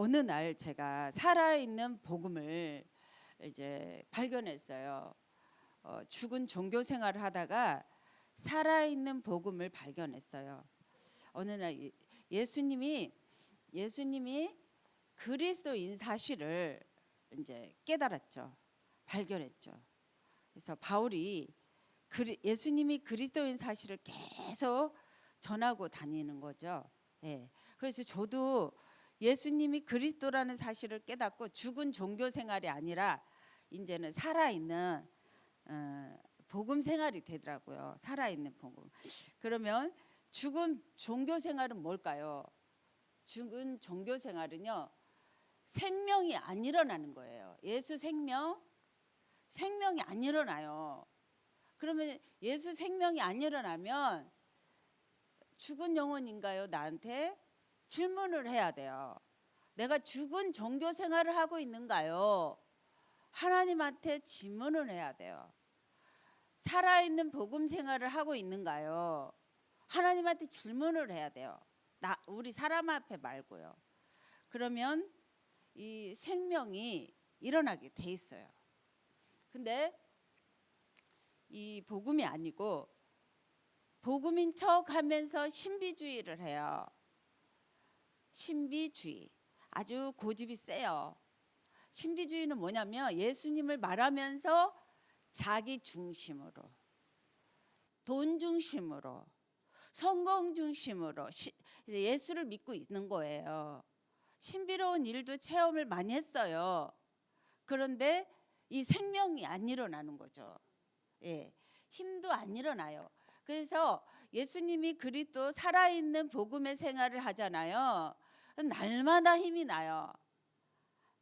어느 날 제가 살아있는 복음을 이제 발견했어요. 죽은 종교 생활을 하다가 살아있는 복음을 발견했어요. 어느 날 예수님이 그리스도인 사실을 이제 깨달았죠. 발견했죠. 그래서 바울이 예수님이 그리스도인 사실을 계속 전하고 다니는 거죠. 예. 그래서 저도 예수님이 그리스도라는 사실을 깨닫고 죽은 종교 생활이 아니라 이제는 살아있는 복음 생활이 되더라고요. 살아있는 복음. 그러면 죽은 종교 생활은 뭘까요? 죽은 종교 생활은요, 생명이 안 일어나는 거예요. 예수 생명이 안 일어나요. 그러면 예수 생명이 안 일어나면 죽은 영혼인가요? 나한테 질문을 해야 돼요. 내가 죽은 종교 생활을 하고 있는가요? 하나님한테 질문을 해야 돼요. 살아있는 복음 생활을 하고 있는가요? 하나님한테 질문을 해야 돼요. 우리 사람 앞에 말고요. 그러면 이 생명이 일어나게 돼 있어요. 근데 이 복음이 아니고 복음인 척 하면서 신비주의를 해요. 신비주의. 아주 고집이 세요. 신비주의는 뭐냐면 예수님을 말하면서 자기 중심으로, 돈 중심으로, 성공 중심으로 예수를 믿고 있는 거예요. 신비로운 일도 체험을 많이 했어요. 그런데 이 생명이 안 일어나는 거죠. 예, 힘도 안 일어나요. 그래서 예수님이 그리스도 살아있는 복음의 생활을 하잖아요. 날마다 힘이 나요.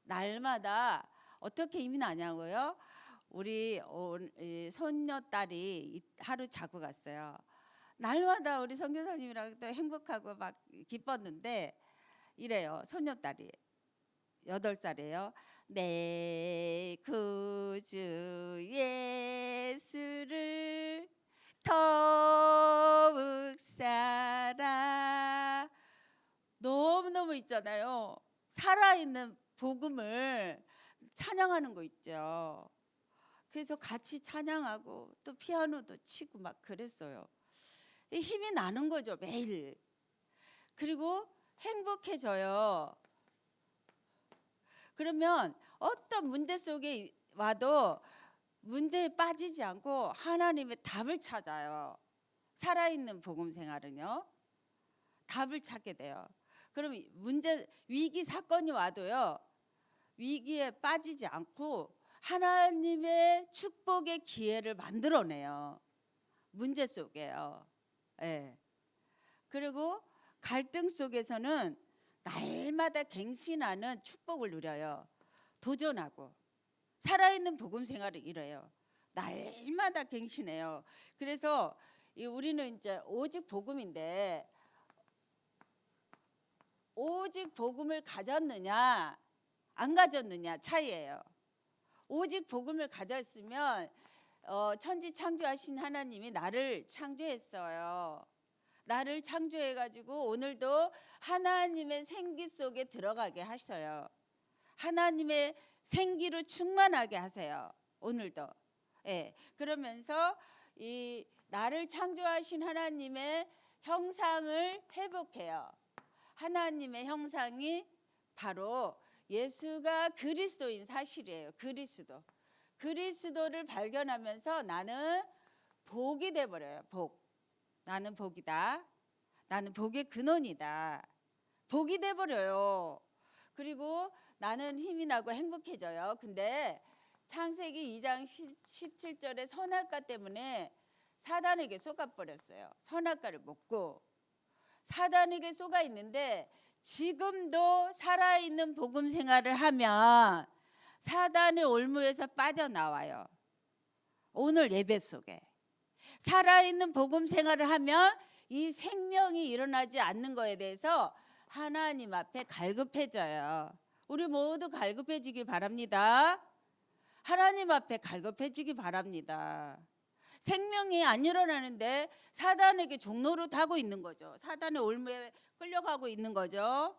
날마다 어떻게 힘이 나냐고요? 우리 손녀딸이 하루 자고 갔어요. 날마다 우리 선교사님이랑 또 행복하고 막 기뻤는데 이래요. 손녀딸이 8살이에요. 내 구주 예수를 더욱 사랑. 너무너무 있잖아요. 살아있는 복음을 찬양하는 거 있죠. 그래서 같이 찬양하고 또 피아노도 치고 막 그랬어요. 힘이 나는 거죠, 매일. 그리고 행복해져요. 그러면 어떤 문제 속에 와도 문제에 빠지지 않고 하나님의 답을 찾아요. 살아있는 복음 생활은요, 답을 찾게 돼요. 그럼 위기 사건이 와도요, 위기에 빠지지 않고 하나님의 축복의 기회를 만들어내요. 문제 속에요. 예. 그리고 갈등 속에서는 날마다 갱신하는 축복을 누려요. 도전하고 살아있는 복음 생활을 이뤄요. 날마다 갱신해요. 그래서 우리는 이제 오직 복음인데, 오직 복음을 가졌느냐 안 가졌느냐 차이예요. 오직 복음을 가졌으면 천지 창조하신 하나님이 나를 창조했어요. 나를 창조해가지고 오늘도 하나님의 생기 속에 들어가게 하셔요. 하나님의 생기로 충만하게 하세요. 오늘도. 예. 그러면서 이 나를 창조하신 하나님의 형상을 회복해요. 하나님의 형상이 바로 예수가 그리스도인 사실이에요. 그리스도를 발견하면서 나는 복이 돼버려요. 나는 복이다. 나는 복의 근원이다. 복이 돼버려요. 그리고 나는 힘이 나고 행복해져요. 근데 창세기 2장 17절에 선악과 때문에 사단에게 속아버렸어요. 선악과를 먹고 사단에게 속아 있는데, 지금도 살아있는 복음 생활을 하면 사단의 올무에서 빠져나와요. 오늘 예배 속에 살아있는 복음 생활을 하면 이 생명이 일어나지 않는 거에 대해서 하나님 앞에 갈급해져요. 우리 모두 갈급해지기 바랍니다. 하나님 앞에 갈급해지기 바랍니다. 생명이 안 일어나는데 사단에게 종로로 타고 있는 거죠. 사단의 올무에 끌려가고 있는 거죠.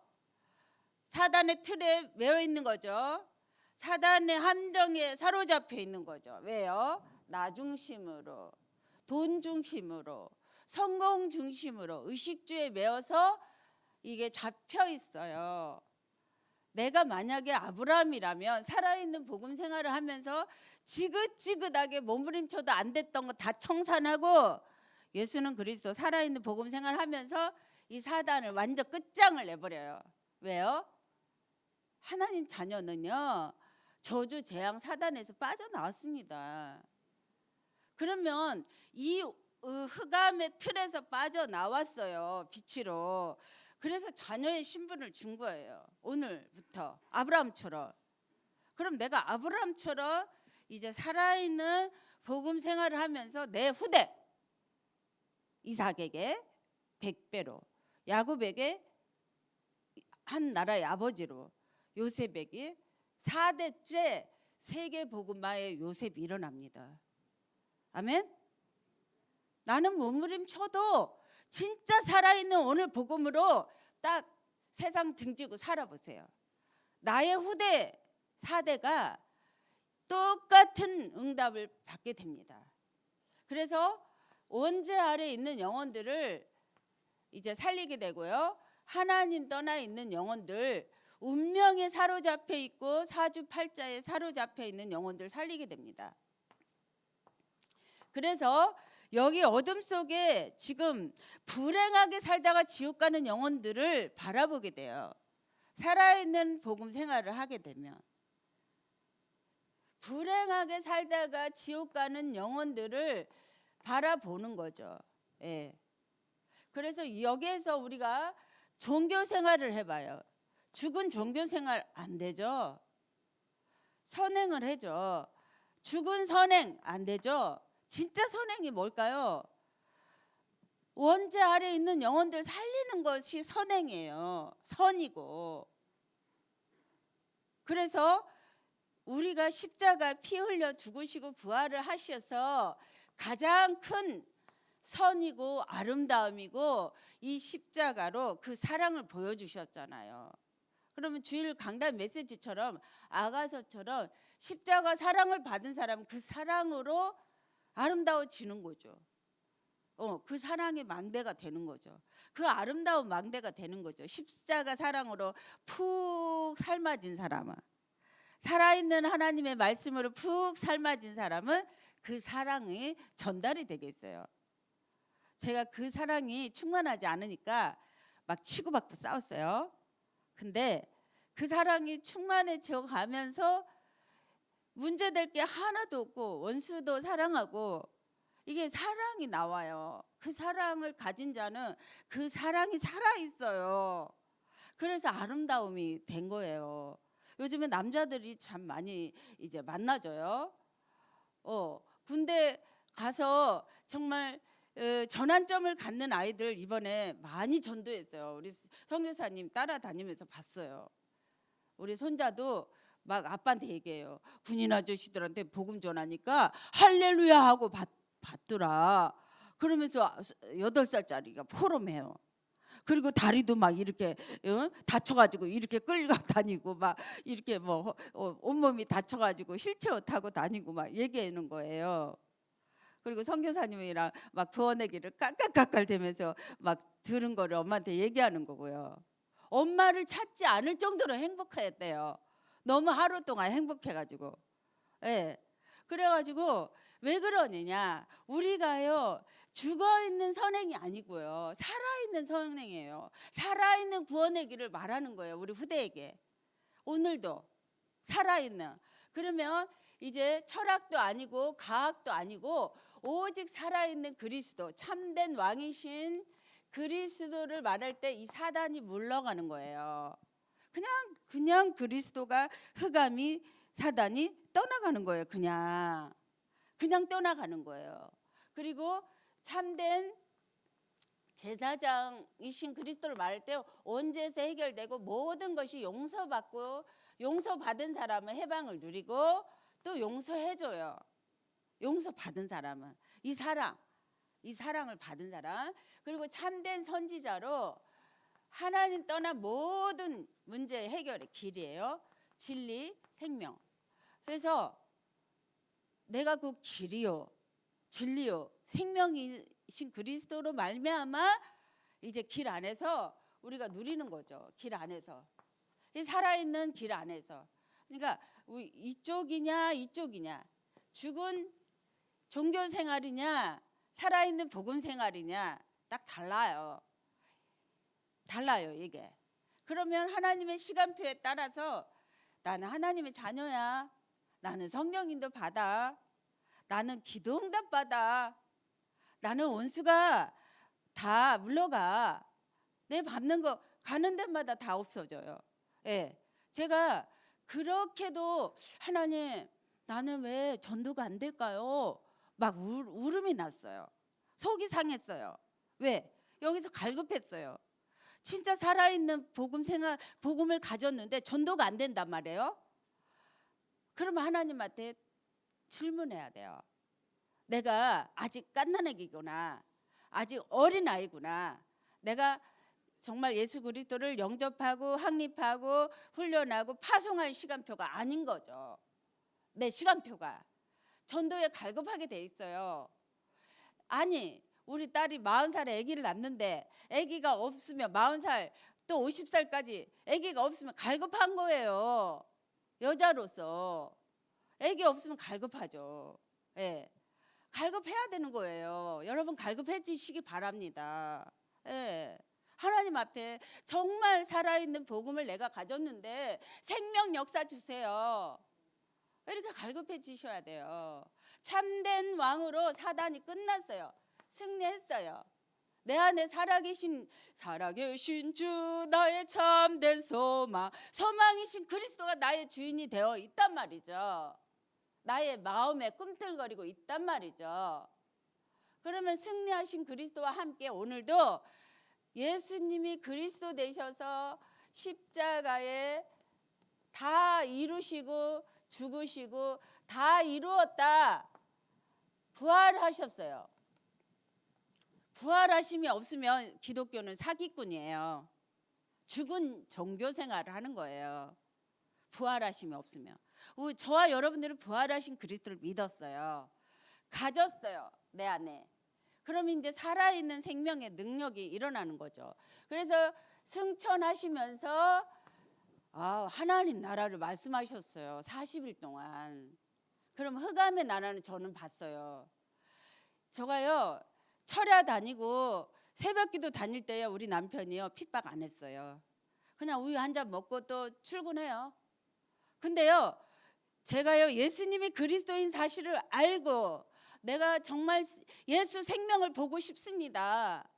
사단의 틀에 매여 있는 거죠. 사단의 함정에 사로잡혀 있는 거죠. 왜요? 나 중심으로, 돈 중심으로, 성공 중심으로, 의식주에 매여서 이게 잡혀 있어요. 내가 만약에 아브라함이라면 살아있는 복음 생활을 하면서 지긋지긋하게 몸부림쳐도 안 됐던 거 다 청산하고 예수는 그리스도 살아있는 복음 생활을 하면서 이 사단을 완전 끝장을 내버려요. 왜요? 하나님 자녀는요, 저주 재앙 사단에서 빠져나왔습니다. 그러면 이 흑암의 틀에서 빠져나왔어요. 빛으로. 그래서 자녀의 신분을 준 거예요. 오늘부터 아브라함처럼. 그럼 내가 아브라함처럼 이제 살아있는 복음 생활을 하면서 내 후대 이삭에게 100배로, 야곱에게 한 나라의 아버지로, 요셉에게 4대째 세계 복음화의 요셉이 일어납니다. 아멘. 나는 몸부림쳐도 진짜 살아있는 오늘 복음으로 딱 세상 등지고 살아보세요. 나의 후대 4대가 똑같은 응답을 받게 됩니다. 그래서 원죄 아래 있는 영혼들을 이제 살리게 되고요. 하나님 떠나 있는 영혼들, 운명에 사로잡혀 있고 사주팔자에 사로잡혀 있는 영혼들 살리게 됩니다. 그래서 여기 어둠 속에 지금 불행하게 살다가 지옥 가는 영혼들을 바라보게 돼요. 살아있는 복음 생활을 하게 되면 불행하게 살다가 지옥 가는 영혼들을 바라보는 거죠. 예. 그래서 여기에서 우리가 종교 생활을 해봐요. 죽은 종교 생활 안 되죠. 선행을 해죠. 죽은 선행 안 되죠. 진짜 선행이 뭘까요? 원죄 아래 있는 영혼들 살리는 것이 선행이에요. 선이고. 그래서 우리가 십자가 피 흘려 죽으시고 부활을 하셔서 가장 큰 선이고 아름다움이고 이 십자가로 그 사랑을 보여주셨잖아요. 그러면 주일 강단 메시지처럼 아가서처럼 십자가 사랑을 받은 사람은 그 사랑으로 아름다워지는 거죠. 그 사랑의 망대가 되는 거죠. 그 아름다운 망대가 되는 거죠. 십자가 사랑으로 푹 삶아진 사람은, 살아있는 하나님의 말씀으로 푹 삶아진 사람은 그 사랑이 전달이 되겠어요. 제가 그 사랑이 충만하지 않으니까 막 치고받고 싸웠어요. 근데 그 사랑이 충만해져 가면서 문제될 게 하나도 없고 원수도 사랑하고 이게 사랑이 나와요. 그 사랑을 가진 자는 그 사랑이 살아있어요. 그래서 아름다움이 된 거예요. 요즘에 남자들이 참 많이 이제 만나줘요. 군대 가서 정말 전환점을 갖는 아이들 이번에 많이 전도했어요. 우리 선교사님 따라다니면서 봤어요. 우리 손자도 막 아빠한테 얘기해요. 군인 아저씨들한테 복음 전하니까 할렐루야 하고 받더라. 그러면서 8살짜리가 포럼해요. 그리고 다리도 막 이렇게 다쳐가지고 이렇게 끌고 다니고 막 이렇게 뭐 온몸이 다쳐가지고 휠체어 타고 다니고 막 얘기하는 거예요. 그리고 선교사님이랑 막 부어내기를 깔깔깔깔대면서 막 들은 거를 엄마한테 얘기하는 거고요. 엄마를 찾지 않을 정도로 행복했대요. 너무 하루 동안 행복해가지고. 예. 그래가지고 왜 그러느냐? 우리가요 죽어있는 선행이 아니고요 살아있는 선행이에요. 살아있는 구원의 길을 말하는 거예요. 우리 후대에게. 오늘도 살아있는. 그러면 이제 철학도 아니고 과학도 아니고 오직 살아있는 그리스도, 참된 왕이신 그리스도를 말할 때 이 사단이 물러가는 거예요. 그냥 그리스도가 흑암이 사단이 떠나가는 거예요. 그냥 떠나가는 거예요. 그리고 참된 제사장이신 그리스도를 말할 때 원죄에서 해결되고 모든 것이 용서받고 용서받은 사람은 해방을 누리고 또 용서해줘요. 용서받은 사람은 이 사랑을 받은 사람. 그리고 참된 선지자로 하나님 떠난 모든 문제 해결의 길이에요. 진리, 생명. 그래서 내가 그 길이요, 진리요, 생명이신 그리스도로 말미암아 이제 길 안에서 우리가 누리는 거죠. 길 안에서. 이 살아있는 길 안에서. 그러니까 이쪽이냐 이쪽이냐, 죽은 종교 생활이냐 살아있는 복음 생활이냐 딱 달라요. 달라요 이게. 그러면 하나님의 시간표에 따라서 나는 하나님의 자녀야, 나는 성령인도 받아, 나는 기도 응답 받아, 나는 원수가 다 물러가, 내 밟는 거 가는 데마다 다 없어져요. 예, 제가 그렇게도 하나님 나는 왜 전도가 안 될까요? 막 울음이 났어요. 속이 상했어요. 왜? 여기서 갈급했어요. 진짜 살아있는 복음 생활, 복음을 가졌는데 전도가 안 된단 말이에요. 그러면 하나님한테 질문해야 돼요. 내가 아직 갓난아기구나, 아직 어린아이구나, 내가 정말 예수 그리스도를 영접하고 확립하고 훈련하고 파송할 시간표가 아닌 거죠. 내 시간표가 전도에 갈급하게 돼 있어요. 아니 우리 딸이 40살에 아기를 낳는데 아기가 없으면 40살 또 50살까지 아기가 없으면 갈급한 거예요. 여자로서 아기 없으면 갈급하죠. 예, 갈급해야 되는 거예요. 여러분 갈급해지시기 바랍니다. 예. 하나님 앞에 정말 살아있는 복음을 내가 가졌는데 생명 역사 주세요. 이렇게 갈급해지셔야 돼요. 참된 왕으로 사단이 끝났어요. 승리했어요. 내 안에 살아계신 주 나의 참된 소망, 소망이신 그리스도가 나의 주인이 되어 있단 말이죠. 나의 마음에 꿈틀거리고 있단 말이죠. 그러면 승리하신 그리스도와 함께 오늘도 예수님이 그리스도 되셔서 십자가에 다 이루시고 죽으시고 다 이루었다, 부활하셨어요. 부활하심이 없으면 기독교는 사기꾼이에요. 죽은 종교 생활을 하는 거예요. 부활하심이 없으면. 저와 여러분들은 부활하신 그리스도를 믿었어요. 가졌어요, 내 안에. 그럼 이제 살아있는 생명의 능력이 일어나는 거죠. 그래서 승천하시면서 하나님 나라를 말씀하셨어요. 40일 동안. 그럼 흑암의 나라는 저는 봤어요. 저가요 철야 다니고 새벽기도 다닐 때요 우리 남편이요 핍박 안 했어요. 그냥 우유 한 잔 먹고 또 출근해요. 근데요 제가요 예수님이 그리스도인 사실을 알고 내가 정말 예수 생명을 보고 싶습니다.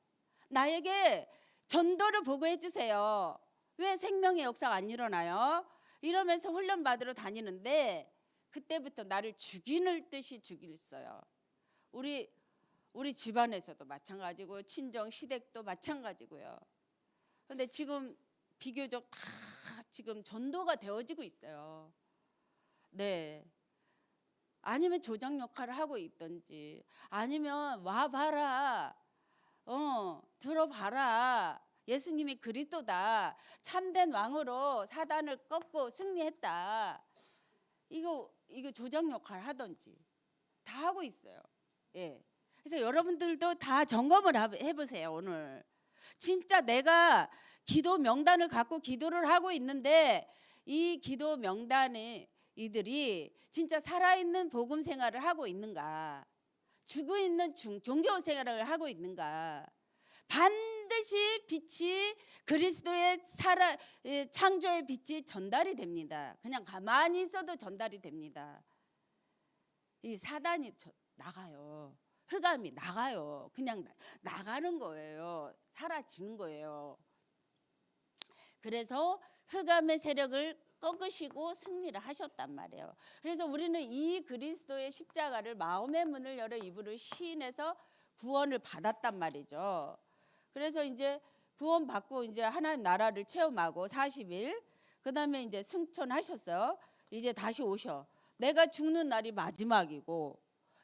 나에게 전도를 보고 해주세요. 왜 생명의 역사가 안 일어나요? 이러면서 훈련 받으러 다니는데 그때부터 나를 죽이는 듯이 죽였어요. 우리 집안에서도 마찬가지고 친정 시댁도 마찬가지고요. 근데 지금 비교적 다 지금 전도가 되어지고 있어요. 네. 아니면 조장 역할을 하고 있든지, 아니면 와봐라, 들어봐라, 예수님이 그리스도다, 참된 왕으로 사단을 꺾고 승리했다, 이거 조장 역할을 하든지 다 하고 있어요. 예. 그래서 여러분들도 다 점검을 해보세요. 오늘 진짜 내가 기도 명단을 갖고 기도를 하고 있는데 이 기도 명단에 이들이 진짜 살아있는 복음 생활을 하고 있는가, 죽어 있는 종교 생활을 하고 있는가. 반드시 빛이 그리스도의 창조의 빛이 전달이 됩니다. 그냥 가만히 있어도 전달이 됩니다. 이 사단이 나가요. 흑암이 나가요. 그냥 나가는 거예요. 사라지는 거예요. 그래서 흑암의 세력을 꺾으시고 승리를 하셨단 말이에요. 그래서 우리는 이 그리스도의 십자가를 마음의 문을 열어 입으로 시인해서 구원을 받았단 말이죠. 그래서 이제 구원 받고 이제 하나님 나라를 체험하고 40일 그다음에 이제 승천하셨어요. 이제 다시 오셔. 내가 죽는 날이 마지막이고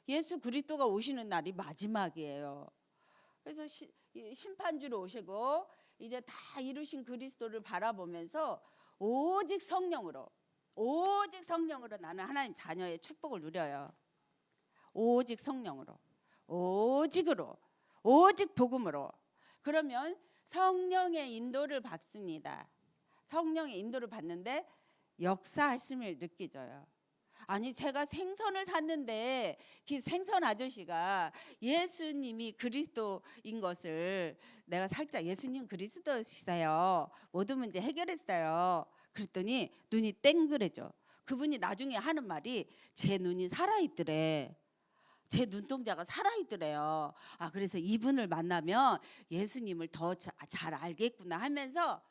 예수 그리스도가 오시는 날이 마지막이에요. 그래서 심판주로 오시고 이제 다 이루신 그리스도를 바라보면서 오직 성령으로 나는 하나님 자녀의 축복을 누려요. 오직 성령으로, 오직으로, 오직 복음으로. 그러면 성령의 인도를 받습니다. 성령의 인도를 받는데 역사하심을 느끼져요. 아니 제가 생선을 샀는데 그 생선 아저씨가 예수님이 그리스도인 것을 내가 살짝 예수님 그리스도시세요. 모든 문제 해결했어요. 그랬더니 눈이 땡그래져. 그분이 나중에 하는 말이 제 눈이 살아있더래. 제 눈동자가 살아있더래요. 아 그래서 이분을 만나면 예수님을 더 잘 알겠구나 하면서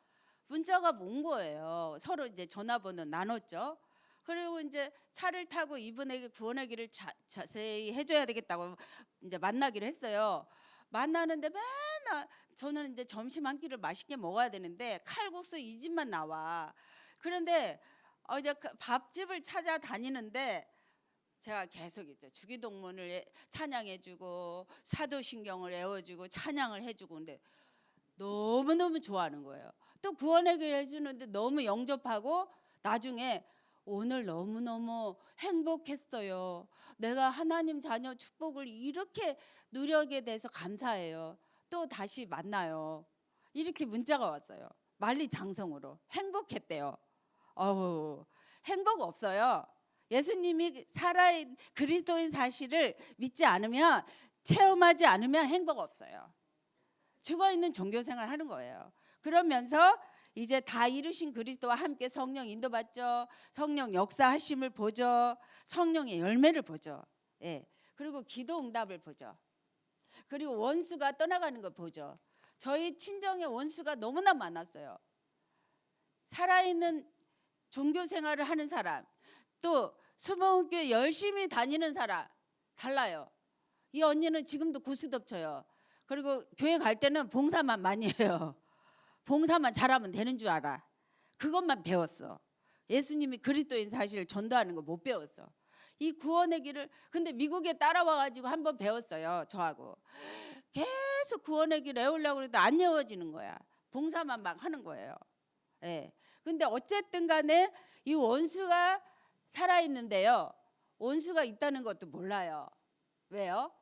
문자가 온 거예요. 서로 이제 전화번호 나눴죠. 그리고 이제 차를 타고 이분에게 구원의 길을 자세히 해줘야 되겠다고 이제 만나기로 했어요. 만나는데 맨날 저는 이제 점심 한 끼를 맛있게 먹어야 되는데 칼국수 이 집만 나와. 그런데 이제 밥집을 찾아다니는데 제가 계속 이제 주기도문을 찬양해주고 사도신경을 외워주고 찬양을 해주고 근데 너무너무 좋아하는 거예요. 또 구원의 길 해주는데 너무 영접하고 나중에 오늘 너무너무 행복했어요. 내가 하나님 자녀 축복을 이렇게 누리게 돼서 감사해요. 또 다시 만나요. 이렇게 문자가 왔어요. 만리장성으로 행복했대요. 행복 없어요. 예수님이 그리스도인 사실을 믿지 않으면 체험하지 않으면 행복 없어요. 죽어있는 종교생활 하는 거예요. 그러면서 이제 다 이루신 그리스도와 함께 성령 인도받죠. 성령 역사하심을 보죠. 성령의 열매를 보죠. 예. 그리고 기도 응답을 보죠. 그리고 원수가 떠나가는 걸 보죠. 저희 친정에 원수가 너무나 많았어요. 살아있는 종교생활을 하는 사람, 또 수목교회 열심히 다니는 사람 달라요. 이 언니는 지금도 고스톱 쳐요. 그리고 교회 갈 때는 봉사만 많이 해요. 봉사만 잘하면 되는 줄 알아. 그것만 배웠어. 예수님이 그리스도인 사실을 전도하는 거 못 배웠어. 이 구원의 길을 근데 미국에 따라와가지고 한번 배웠어요. 저하고 계속 구원의 길 외우려고 해도 안 외워지는 거야. 봉사만 막 하는 거예요. 예. 근데 어쨌든 간에 이 원수가 살아있는데요. 원수가 있다는 것도 몰라요. 왜요?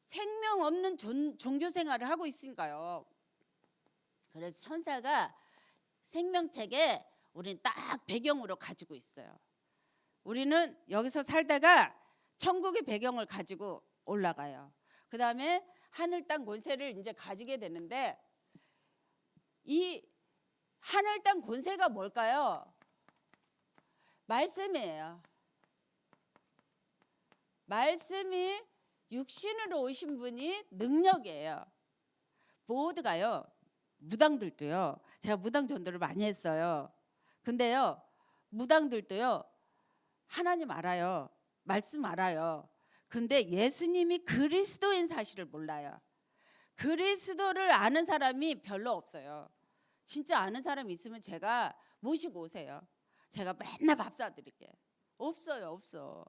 생명 없는 종교 생활을 하고 있으니까요. 그래서 천사가 생명책에 우리는 딱 배경으로 가지고 있어요. 우리는 여기서 살다가 천국의 배경을 가지고 올라가요. 그 다음에 하늘 땅 권세를 이제 가지게 되는데 이 하늘 땅 권세가 뭘까요? 말씀이에요. 말씀이 육신으로 오신 분이 능력이에요. 모두가요. 무당들도요. 제가 무당 전도를 많이 했어요. 근데요. 무당들도요. 하나님 알아요. 말씀 알아요. 근데 예수님이 그리스도인 사실을 몰라요. 그리스도를 아는 사람이 별로 없어요. 진짜 아는 사람 있으면 제가 모시고 오세요. 제가 맨날 밥 사드릴게요. 없어요. 없어.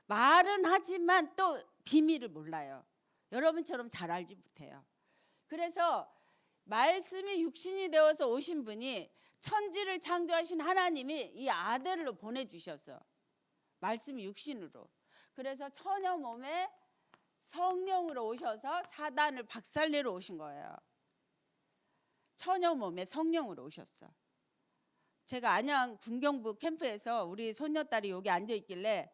말은 하지만 또 비밀을 몰라요. 여러분처럼 잘 알지 못해요. 그래서 말씀이 육신이 되어서 오신 분이 천지를 창조하신 하나님이 이 아들로 보내주셨어. 말씀이 육신으로. 그래서 처녀 몸에 성령으로 오셔서 사단을 박살내러 오신 거예요. 처녀 몸에 성령으로 오셨어. 제가 안양 군경부 캠프에서 우리 손녀딸이 여기 앉아 있길래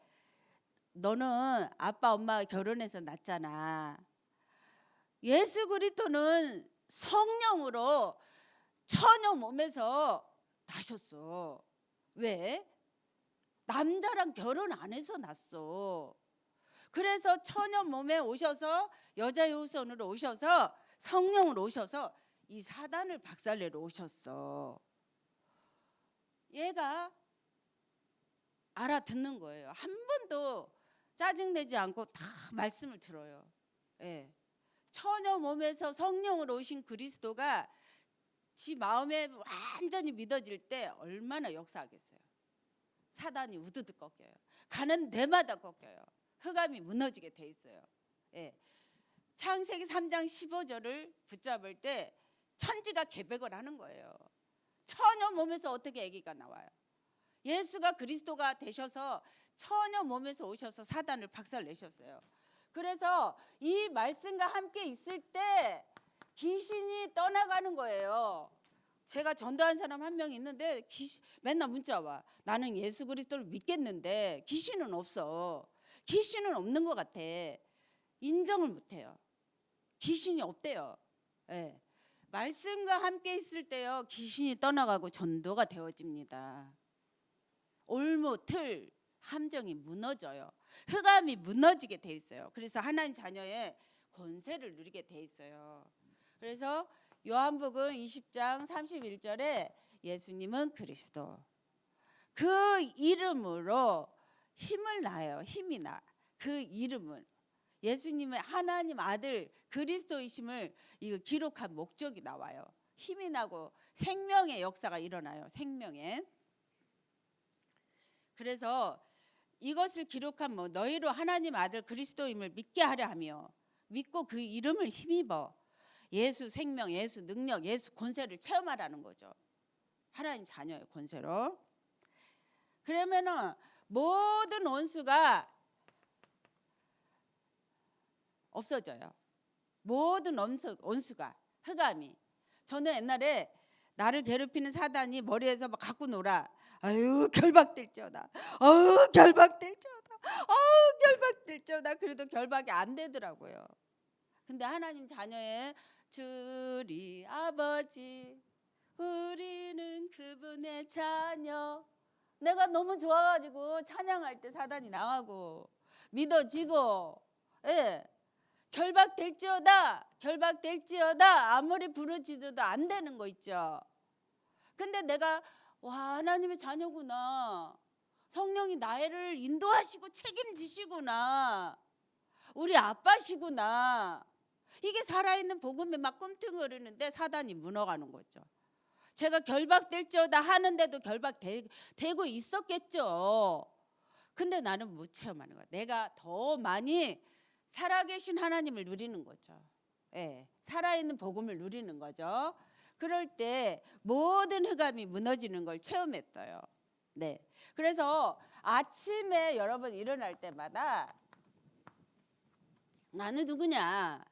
너는 아빠 엄마 결혼해서 낳잖아. 예수 그리스도는 성령으로 처녀 몸에서 나셨어. 왜? 남자랑 결혼 안 해서 났어. 그래서 처녀 몸에 오셔서 여자의 후손으로 오셔서 성령으로 오셔서 이 사단을 박살내러 오셨어. 얘가 알아듣는 거예요. 한 번도 짜증내지 않고 다 말씀을 들어요. 예. 처녀 몸에서 성령으로 오신 그리스도가 지 마음에 완전히 믿어질 때 얼마나 역사하겠어요. 사단이 우두둑 꺾여요. 가는 데마다 꺾여요. 흑암이 무너지게 돼 있어요. 예. 창세기 3장 15절을 붙잡을 때 천지가 개벽을 하는 거예요. 처녀 몸에서 어떻게 아기가 나와요? 예수가 그리스도가 되셔서 처녀 몸에서 오셔서 사단을 박살내셨어요. 그래서 이 말씀과 함께 있을 때 귀신이 떠나가는 거예요. 제가 전도한 사람 한 명 있는데 맨날 문자 와. 나는 예수 그리스도를 믿겠는데 귀신은 없어. 귀신은 없는 것 같아. 인정을 못해요. 귀신이 없대요. 예. 말씀과 함께 있을 때요, 귀신이 떠나가고 전도가 되어집니다. 올무, 틀, 함정이 무너져요. 흑암이 무너지게 돼 있어요. 그래서 하나님 자녀의 권세를 누리게 돼 있어요. 그래서 요한복음 20장 31절에 예수님은 그리스도, 그 이름으로 힘을 나요. 힘이 나. 그 이름은 예수님의 하나님 아들 그리스도이심을 이거 기록한 목적이 나와요. 힘이 나고 생명의 역사가 일어나요. 생명의. 그래서 이것을 기록한 너희로 하나님 아들 그리스도임을 믿게 하려 하며 믿고 그 이름을 힘입어 예수 생명, 예수 능력, 예수 권세를 체험하라는 거죠. 하나님 자녀의 권세로. 그러면은 모든 원수가 없어져요. 모든 원수가, 흑암이. 저는 옛날에 나를 괴롭히는 사단이 머리에서 막 갖고 놀아. 아유 결박될지어다. 아유 결박될지어다. 아유 결박될지어다. 그래도 결박이 안 되더라고요. 근데 하나님 자녀의 주리 아버지, 우리는 그분의 자녀. 내가 너무 좋아가지고 찬양할 때 사단이 나가고 믿어지고, 예. 결박될지어다, 결박될지어다. 아무리 부르짖어도 안 되는 거 있죠. 근데 내가 와, 하나님의 자녀구나. 성령이 나를 인도하시고 책임지시구나. 우리 아빠시구나. 이게 살아있는 복음에 막 꿈틀거리는데 사단이 무너가는 거죠. 제가 결박될지어다 하는데도 결박되고 있었겠죠. 근데 나는 못 체험하는 거야. 내가 더 많이 살아계신 하나님을 누리는 거죠. 예, 살아있는 복음을 누리는 거죠. 그럴 때 모든 흑암이 무너지는 걸 체험했어요. 네. 그래서 아침에 여러분 일어날 때마다 나는 누구냐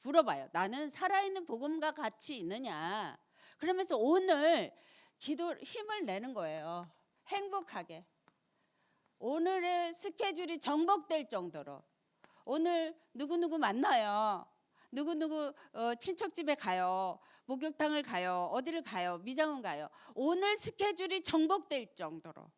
물어봐요. 나는 살아있는 복음과 같이 있느냐. 그러면서 오늘 기도 힘을 내는 거예요. 행복하게. 오늘의 스케줄이 정복될 정도로. 오늘 누구누구 만나요. 누구누구 친척집에 가요. 목욕탕을 가요. 어디를 가요. 미장원 가요. 오늘 스케줄이 정복될 정도로.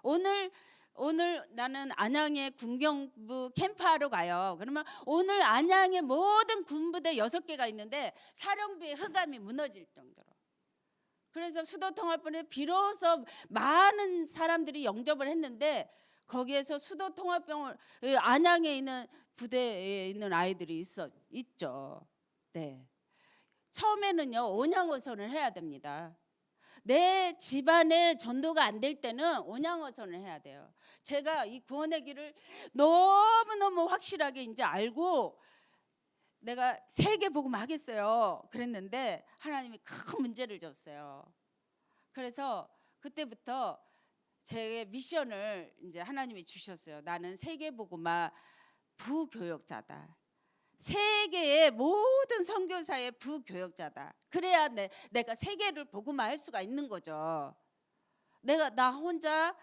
오늘 나는 안양에 군경부 캠프하러 가요. 그러면 오늘 안양에 모든 군부대 6개가 있는데 사령부의 흑암이 무너질 정도로. 그래서 수도통합부에 비로소 많은 사람들이 영접을 했는데 거기에서 수도통합병원 안양에 있는 부대에 있는 아이들이 있죠. 네. 처음에는요 온양어선을 해야 됩니다. 내 집안에 전도가 안 될 때는 온양어선을 해야 돼요. 제가 이 구원의 길을 너무너무 확실하게 이제 알고 내가 세계 복음 하겠어요. 그랬는데 하나님이 큰 문제를 줬어요. 그래서 그때부터 제 미션을 이제 하나님이 주셨어요. 나는 세계 복음화 부교역자다. 세계의 모든 선교사의 부교역자다. 그래야 내가 세계를 복음화할 수가 있는 거죠. 나 혼자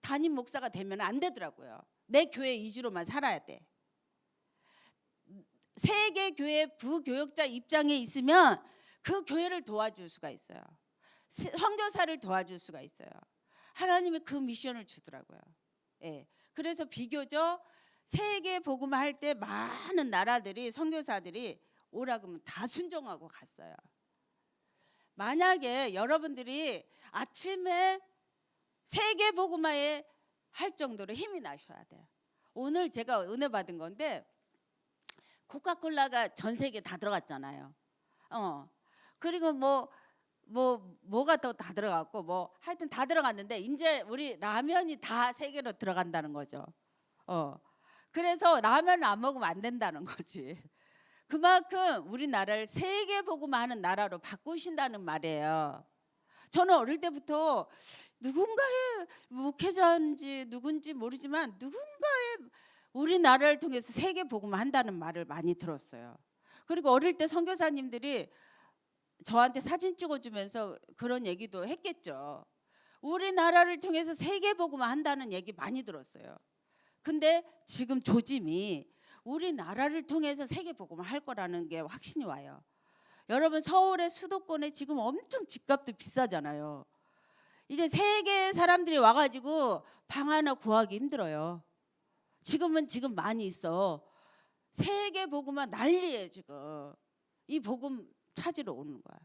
담임 목사가 되면 안 되더라고요. 내 교회 이주로만 살아야 돼. 세계 교회 부교역자 입장에 있으면 그 교회를 도와줄 수가 있어요. 선교사를 도와줄 수가 있어요. 하나님이 그 미션을 주더라고요. 예. 그래서 비교적 세계 복음화 할 때 많은 나라들이 선교사들이 오라고 하면 다 순종하고 갔어요. 만약에 여러분들이 아침에 세계 복음화에 할 정도로 힘이 나셔야 돼요. 오늘 제가 은혜 받은 건데 코카콜라가 전 세계 다 들어갔잖아요. 그리고 뭐가 더 다 들어갔고 하여튼 다 들어갔는데 이제 우리 라면이 다 세계로 들어간다는 거죠. 그래서 라면을 안 먹으면 안 된다는 거지. 그만큼 우리나라를 세계복음화하는 나라로 바꾸신다는 말이에요. 저는 어릴 때부터 누군가의 목회자인지 누군지 모르지만 누군가의 우리나라를 통해서 세계복음화한다는 말을 많이 들었어요. 그리고 어릴 때 선교사님들이 저한테 사진 찍어주면서 그런 얘기도 했겠죠. 우리나라를 통해서 세계복음화한다는 얘기 많이 들었어요. 근데 지금 조짐이 우리나라를 통해서 세계복음화 할 거라는 게 확신이 와요. 여러분, 서울의 수도권에 지금 엄청 집값도 비싸잖아요. 이제 세계 사람들이 와가지고 방 하나 구하기 힘들어요. 지금 많이 있어. 세계복음화 난리예요 지금. 이 복음 찾으러 오는 거야.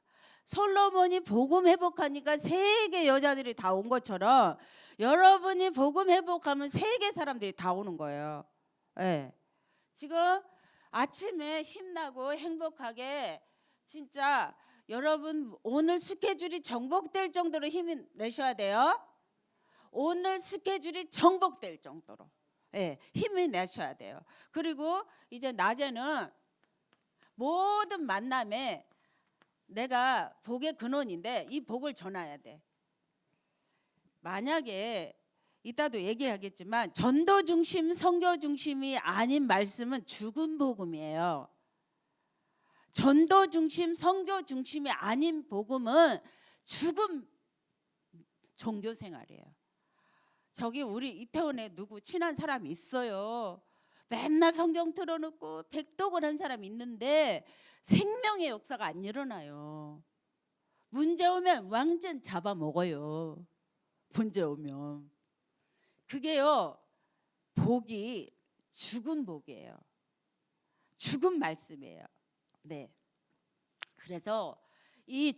솔로몬이 복음 회복하니까 세계 여자들이 다 온 것처럼 여러분이 복음 회복하면 세계 사람들이 다 오는 거예요. 네. 지금 아침에 힘나고 행복하게 진짜 여러분 오늘 스케줄이 정복될 정도로 힘을 내셔야 돼요. 오늘 스케줄이 정복될 정도로 힘을 내셔야 돼요. 그리고 이제 낮에는 모든 만남에 내가 복의 근원인데 이 복을 전해야 돼. 만약에 이따도 얘기하겠지만 전도 중심, 선교 중심이 아닌 말씀은 죽은 복음이에요. 전도 중심, 선교 중심이 아닌 복음은 죽은 종교 생활이에요. 저기 우리 이태원에 누구 친한 사람이 있어요. 맨날 성경 틀어놓고 백독을 한 사람이 있는데 생명의 역사가 안 일어나요. 문제 오면 완전 잡아먹어요. 문제 오면. 그게요, 복이 죽은 복이에요. 죽은 말씀이에요. 네. 그래서 이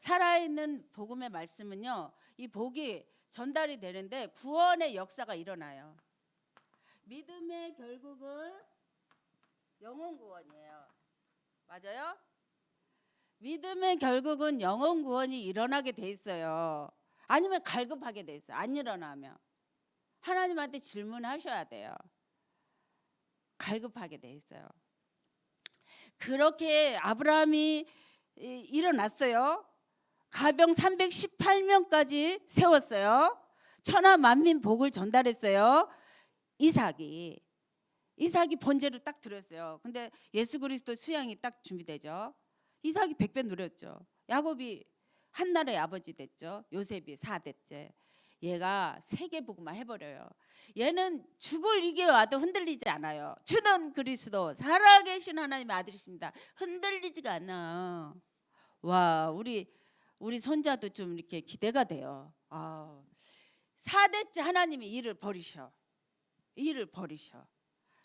살아있는 복음의 말씀은요, 이 복이 전달이 되는데 구원의 역사가 일어나요. 믿음의 결국은 영혼 구원이에요. 맞아요? 믿음의 결국은 영혼 구원이 일어나게 돼 있어요. 아니면 갈급하게 돼 있어요. 안 일어나면 하나님한테 질문하셔야 돼요. 갈급하게 돼 있어요. 그렇게 아브라함이 일어났어요. 가병 318명까지 세웠어요. 천하 만민 복을 전달했어요. 이삭이 번제로 딱 드렸어요. 근데 예수 그리스도 수양이 딱 준비되죠. 이삭이 100배 누렸죠. 야곱이 한나라의 아버지 됐죠. 요셉이 4대째. 얘가 세계복음화 해버려요. 얘는 죽을 이겨 와도 흔들리지 않아요. 주는 그리스도 살아계신 하나님의 아들이십니다. 흔들리지가 않아. 와, 우리 손자도 좀 이렇게 기대가 돼요. 4대째 하나님이 일을 버리셔.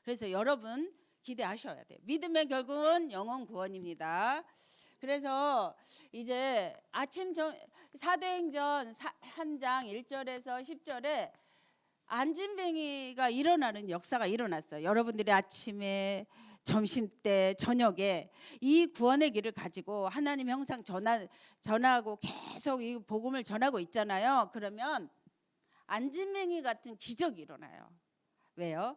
그래서 여러분 기대하셔야 돼요. 믿음의 결국은 영혼 구원입니다. 그래서 이제 사도행전 3장 1절에서 10절에 안진뱅이가 일어나는 역사가 일어났어요. 여러분들이 아침에, 점심때, 저녁에 이 구원의 길을 가지고 하나님 형상 전하고 계속 이 복음을 전하고 있잖아요. 그러면 안진뱅이 같은 기적이 일어나요. 왜요?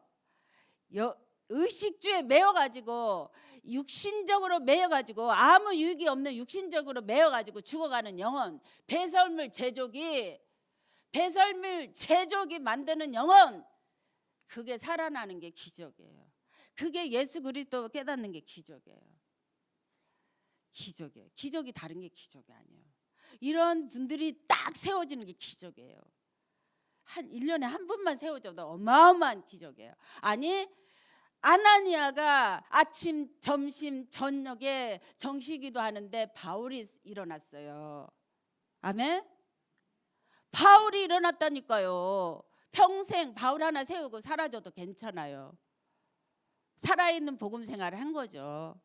의식주에 매여가지고 육신적으로 매여가지고 아무 유익이 없는 육신적으로 매여가지고 죽어가는 영혼, 배설물 제족이 만드는 영혼, 그게 살아나는 게 기적이에요. 그게 예수 그리스도 깨닫는 게 기적이에요. 기적이 다른 게 기적이 아니에요. 이런 분들이 딱 세워지는 게 기적이에요. 한 1년에 한 분만 세워져도 어마어마한 기적이에요. 아니, 아나니아가 아침, 점심, 저녁에 정시기도 하는데 바울이 일어났어요. 아멘? 바울이 일어났다니까요. 평생 바울 하나 세우고 사라져도 괜찮아요. 살아있는 복음 생활을 한 거죠.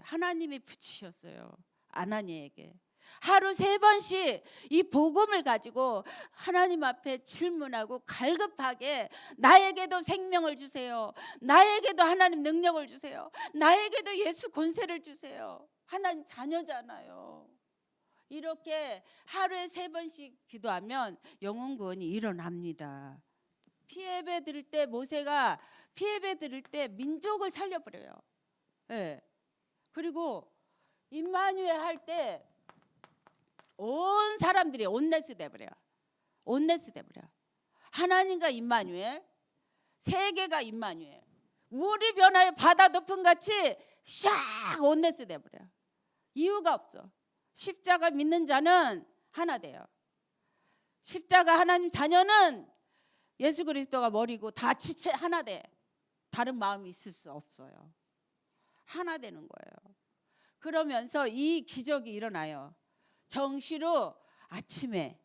하나님이 붙이셨어요. 아나니아에게. 하루 3번씩 이 복음을 가지고 하나님 앞에 질문하고 갈급하게 나에게도 생명을 주세요. 나에게도 하나님 능력을 주세요. 나에게도 예수 권세를 주세요. 하나님 자녀잖아요. 이렇게 하루에 3번씩 기도하면 영혼 구원이 일어납니다. 피해배 들을 때 모세가 피해배 들을 때 민족을 살려버려요. 예. 그리고 임마누엘 할 때 온 사람들이 온네스 돼버려. 온네스 돼버려. 하나님과 임마누엘, 세계가 임마누엘. 물이 변하여 바다 덮음 같이 샥 온네스 돼버려. 이유가 없어. 십자가 믿는 자는 하나 돼요. 십자가 하나님 자녀는 예수 그리스도가 머리고 다 지체 하나 돼. 다른 마음이 있을 수 없어요. 하나 되는 거예요. 그러면서 이 기적이 일어나요. 정시로 아침에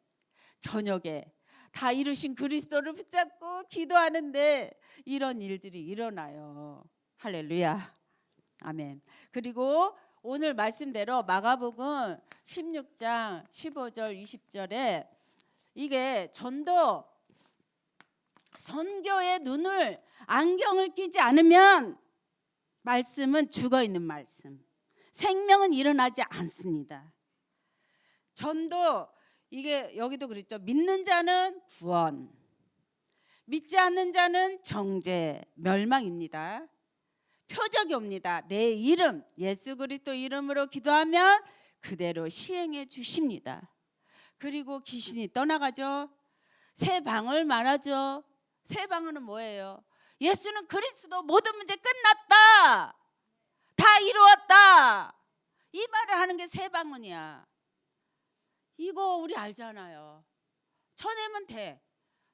저녁에 다 이루신 그리스도를 붙잡고 기도하는데 이런 일들이 일어나요. 할렐루야. 아멘. 그리고 오늘 말씀대로 마가복음 16장 15절 20절에 이게 전도 선교의 눈을 안경을 끼지 않으면 말씀은 죽어 있는 말씀. 생명은 일어나지 않습니다. 전도 이게 여기도 그랬죠. 믿는 자는 구원, 믿지 않는 자는 정죄, 멸망입니다. 표적이 옵니다. 내 이름 예수 그리스도 이름으로 기도하면 그대로 시행해 주십니다. 그리고 귀신이 떠나가죠. 새 방을 말하죠. 새 방언은 뭐예요? 예수는 그리스도, 모든 문제 끝났다, 다 이루었다, 이 말을 하는 게 새 방언이야. 이거 우리 알잖아요. 전하면 돼.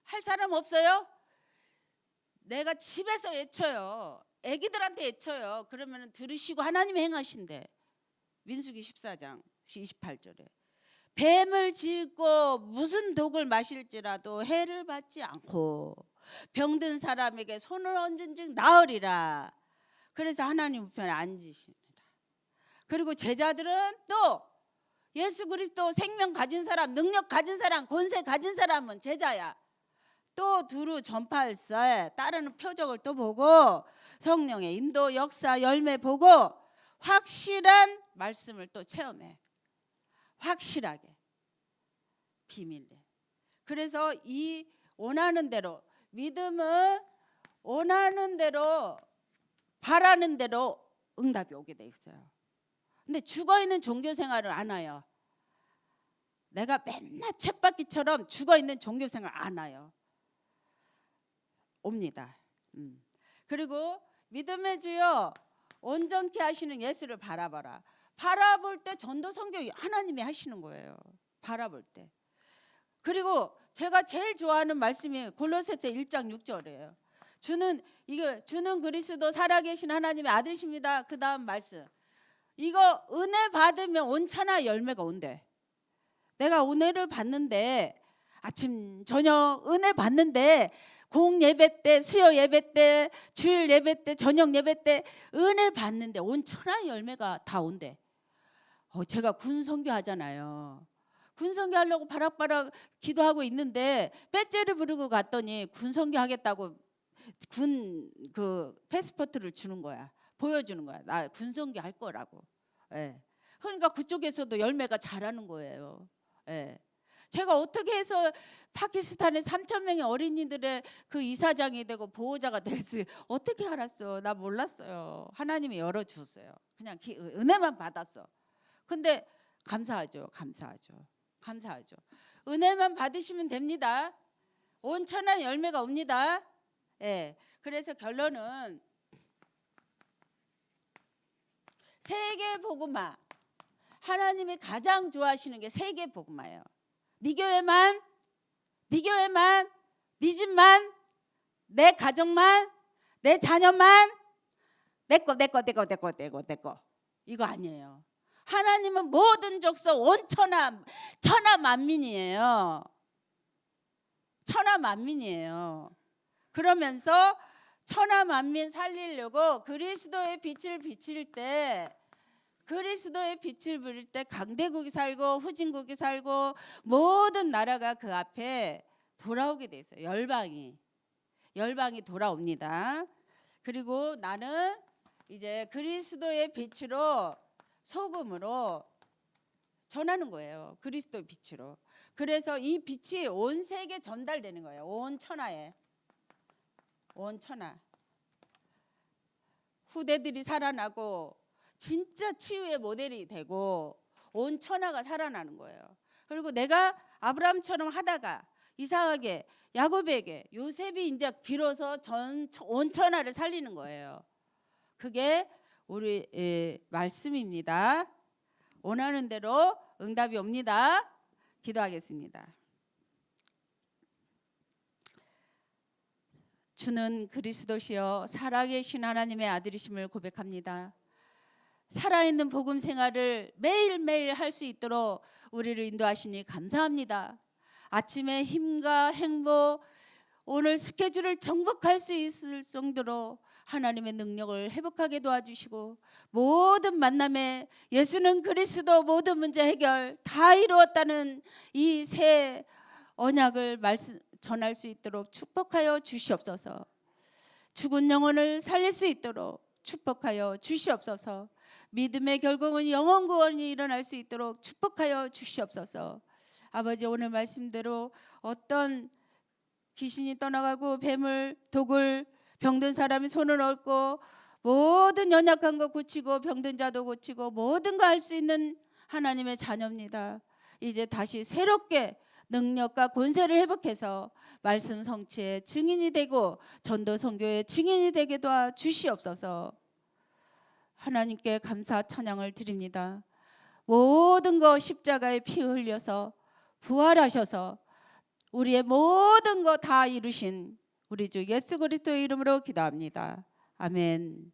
할 사람 없어요? 내가 집에서 외쳐요. 애기들한테 외쳐요. 그러면 들으시고 하나님이 행하신대. 민수기 14장 28절에 뱀을 짖고 무슨 독을 마실지라도 해를 받지 않고 병든 사람에게 손을 얹은즉 나으리라. 그래서 하나님 우편에 앉으시니라. 그리고 제자들은 또 예수 그리스도 생명 가진 사람, 능력 가진 사람, 권세 가진 사람은 제자야. 또 두루 전파할세 따르는 표적을 또 보고 성령의 인도 역사 열매 보고 확실한 말씀을 또 체험해. 확실하게 비밀에. 그래서 이 원하는 대로 믿음은 원하는 대로 바라는 대로 응답이 오게 돼 있어요. 근데 죽어있는 종교 생활을 안 해요. 내가 맨날 쳇바퀴처럼 죽어있는 종교 생활 안 해요. 옵니다. 그리고 믿음의 주여 온전케 하시는 예수를 바라봐라. 바라볼 때 전도 선교 하나님이 하시는 거예요. 바라볼 때. 그리고 제가 제일 좋아하는 말씀이 골로새서 1장 6절이에요. 주는 그리스도 살아계신 하나님의 아들이십니다. 그 다음 말씀. 이거 은혜 받으면 온천하 열매가 온대. 내가 은혜를 받는데 아침 저녁 은혜 받는데 공 예배 때, 수요 예배 때, 주일 예배 때, 저녁 예배 때 은혜 받는데 온천하 열매가 다 온대. 제가 군 선교 하잖아요. 군 선교 하려고 바락바락 기도하고 있는데 배째를 부르고 갔더니 군 선교 하겠다고 군 그 패스포트를 주는 거야. 보여주는 거야. 나 군 선교 할 거라고. 예. 그러니까 그쪽에서도 열매가 자라는 거예요. 예. 제가 어떻게 해서 파키스탄의 3천 명의 어린이들의 그 이사장이 되고 보호자가 될 수 어떻게 알았어? 나 몰랐어요. 하나님이 열어주었어요. 그냥 은혜만 받았어. 근데 감사하죠. 은혜만 받으시면 됩니다. 온천한 열매가 옵니다. 예. 그래서 결론은 세계 복음화. 하나님이 가장 좋아하시는 게 세계 복음화예요. 네 교회만, 네 집만, 내 가정만, 내 자녀만, 내 거. 이거 아니에요. 하나님은 모든 족속 온 천하 만민이에요. 천하 만민이에요. 그러면서 천하 만민 살리려고 그리스도의 빛을 비칠 때 강대국이 살고 후진국이 살고 모든 나라가 그 앞에 돌아오게 돼 있어요. 열방이 돌아옵니다. 그리고 나는 이제 그리스도의 빛으로 소금으로 전하는 거예요. 그리스도의 빛으로. 그래서 이 빛이 온 세계에 전달되는 거예요. 온 천하. 후대들이 살아나고 진짜 치유의 모델이 되고 온 천하가 살아나는 거예요. 그리고 내가 아브라함처럼 하다가 이삭에게, 야곱에게, 요셉이 이제 비로소 온 천하를 살리는 거예요. 그게 우리 말씀입니다. 원하는 대로 응답이 옵니다. 기도하겠습니다. 주는 그리스도시여 살아계신 하나님의 아들이심을 고백합니다. 살아있는 복음 생활을 매일매일 할 수 있도록 우리를 인도하시니 감사합니다. 아침에 힘과 행복, 오늘 스케줄을 정복할 수 있을 정도로 하나님의 능력을 회복하게 도와주시고 모든 만남에 예수는 그리스도 모든 문제 해결 다 이루었다는 이 새 언약을 전할 수 있도록 축복하여 주시옵소서. 죽은 영혼을 살릴 수 있도록 축복하여 주시옵소서. 믿음의 결국은 영혼 구원이 일어날 수 있도록 축복하여 주시옵소서. 아버지, 오늘 말씀대로 어떤 귀신이 떠나가고 뱀을, 독을, 병든 사람이 손을 얹고 모든 연약한 거 고치고 병든 자도 고치고 모든 거 할 수 있는 하나님의 자녀입니다. 이제 다시 새롭게 능력과 권세를 회복해서 말씀 성취의 증인이 되고 전도 선교의 증인이 되게 도와 주시옵소서. 하나님께 감사 찬양을 드립니다. 모든 거 십자가에 피 흘려서 부활하셔서 우리의 모든 거 다 이루신 우리 주 예수 그리스도의 이름으로 기도합니다. 아멘.